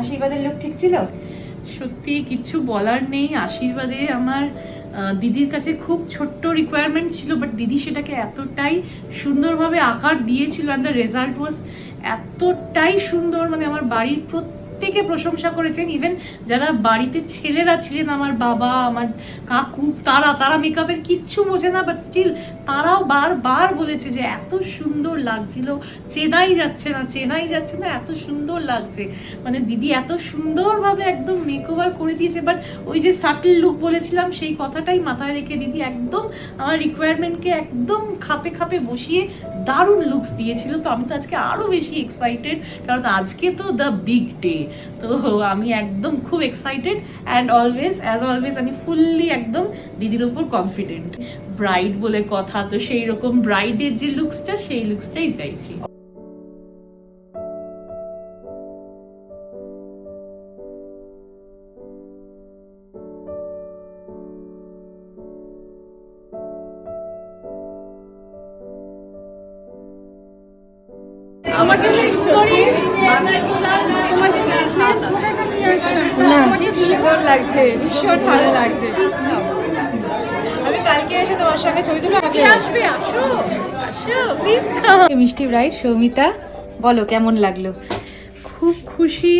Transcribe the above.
আশীর্বাদের লুক ঠিক ছিল? সত্যি কিচ্ছু বলার নেই। আশীর্বাদে আমার দিদির কাছে খুব ছোট্ট রিকোয়ারমেন্ট ছিল, বাট দিদি সেটাকে এতটাই সুন্দরভাবে আকার দিয়েছিল, অ্যান্ড দ্য রেজাল্ট ওয়াজ এতটাই সুন্দর। মানে আমার বাড়ির প্রত্যেকে প্রশংসা করেছেন, ইভেন যারা বাড়িতে ছেলেরা ছিলেন, আমার বাবা, আমার কাকু, তারা মেকআপের কিচ্ছু বোঝে না, বাট স্টিল তারাও বারবার বলেছে যে এত সুন্দর লাগছিল, চেনাই যাচ্ছে না, এত সুন্দর লাগছে। মানে দিদি এত সুন্দরভাবে একদম মেকওভার করে দিয়েছে। বাট ওই যে সাটল লুক বলেছিলাম, সেই কথাটাই মাথায় রেখে দিদি একদম আমার রিকোয়ারমেন্টকে একদম খাপে খাপে বসিয়ে দারুণ লুকস দিয়েছিল। তো আমি তো আজকে আরও বেশি এক্সাইটেড, কারণ আজকে তো দ্য বিগ ডে। তো আমি একদম খুব এক্সাইটেড, অ্যান্ড অ্যাজ অলওয়েজ আমি ফুললি একদম দিদির উপর কনফিডেন্ট। ব্রাইড বলে কথা, তো সেই রকম ব্রাইডের যে লুকসটা, সেই লুকসটাই চাইছি। আমার জন্য সুন্দর লাগছে, ভীষণ ভালো লাগছে। আমি কালকে এসে তোমার সঙ্গে ছবি তুলে আসবে, আসো প্লিজ। মিষ্টি ব্রাইড সৌমিতা, বলো কেমন লাগলো? খুব খুশি।